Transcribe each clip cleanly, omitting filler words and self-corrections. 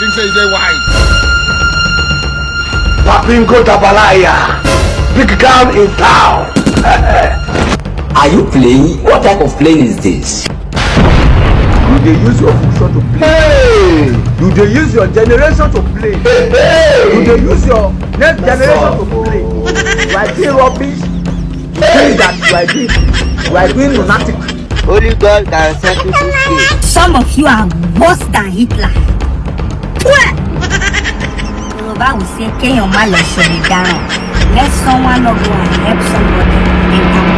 think say they wise. Papingo Tabalaya, big gun in town. Are you playing? What type of playing is this? You dey use your function to play. Hey. You dey use your generation to play. Hey. You dey use your next generation to play. You are doing rubbish. You think that you are doing lunatic. Only God can settle this case. Some of you are worse than Hitler. Yoruba will say, "Kéèyàn má lọ ṣọ̀rẹ́ dáràn." Let someone not go and help somebody in that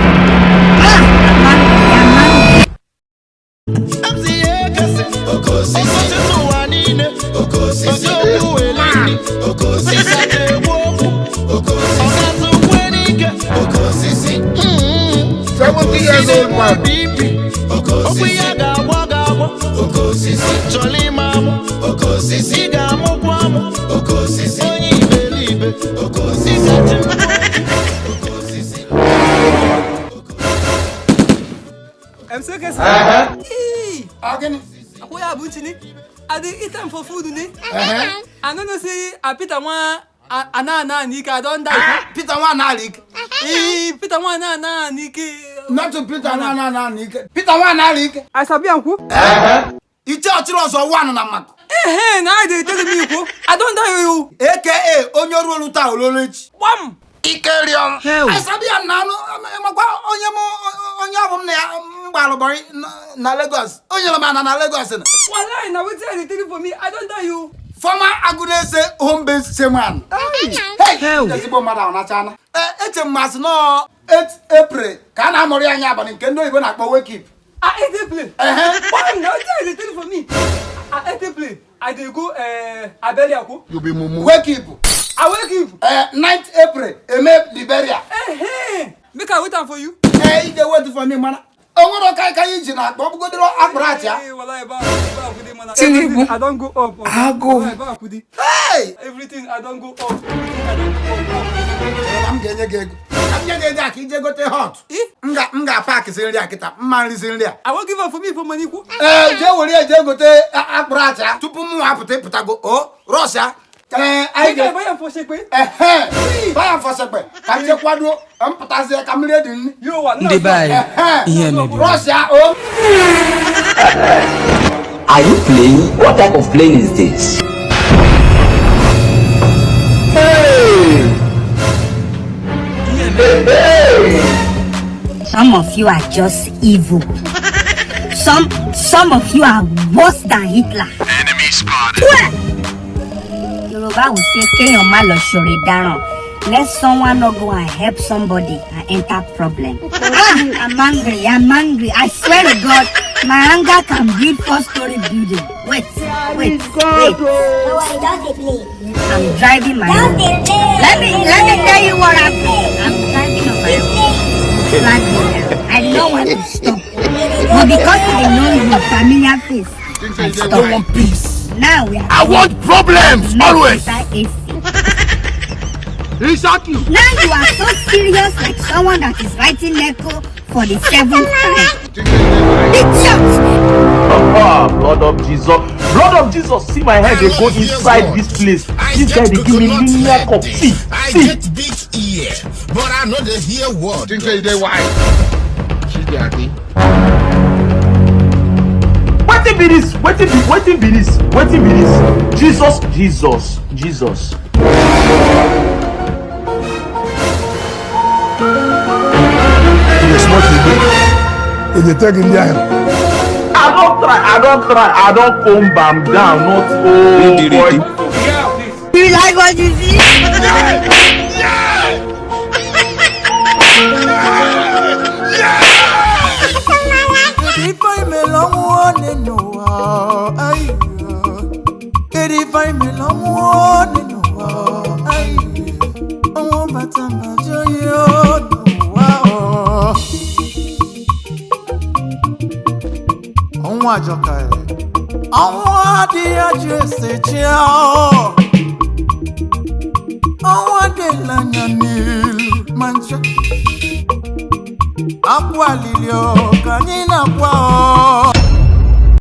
Years old man. Again. Who are Buchini? I did eat them for food, ne? I don't say I Peter one Anana Nika don't die. Peter one Alik. Peter one Anana Niki. Not to Peter one Nik. Peter one Alik. I sabi uncle. You tell us one on a map. Now they tell me you. I don't know you. AKA on your roll to Lollich. One. Ikerium. I sabi a nano on your Balaboy na Lagos. On your man na Lagos. One line now tell anything for me. I don't know you. Former Agudese home base man. Hey, that's the madam Natana. It's a mass no 8 April. Can I Moria Yaban can do even a power keep. I ate a play. One now tell anything for me. I ate a play. I did go Abeliaku. You be mumu. Wake keep. I will give 9th April, Eme Liberia. Hey, make I wait for you. Hey, they wait for me, man. Oh, what can you do? Bob go to Abratia. Everything I don't go up. I go. Hey, Everything I don't go up. I'm getting that. He go to hot. Mga pack is in there. Man is in there. I won't give up for me for money. They will go to Abratia to put more up to Putago. Oh, Russia. I get buy for shake. buy for supper. Can you quadro? Putasia Cameron. You are They buy. Yeah, maybe. Russia. Oh, Are you playing? What type of playing is this? Some of you are just evil. Some of you are worse than Hitler. Enemy spotted. Yoruba will say, "Kéèyàn má lọ ṣọ̀rẹ́ dáràn." Let someone not go and help somebody and enter problem. I'm angry. I swear to God, my anger can build 4-story building. Wait. I'm driving my own. Let me tell you what happened. I'm driving on my own. I don't want to stop. But because I know your familiar face, I I stop. want peace. Now we are I want problems always. Now you are so serious, like someone that is writing echo for the 7th time. Idiot! Blood of Jesus. Blood of Jesus. See my head, they go inside this place. This guy, they give me linear cup. See. Get big ear, but I know they hear word. Think say they wise. She's daddy. Wetin be this? Wetin be this? Jesus. If you take India, I don't comb bam down, not oh boy. You like what you see? Aqua Lilio, Canina Qua.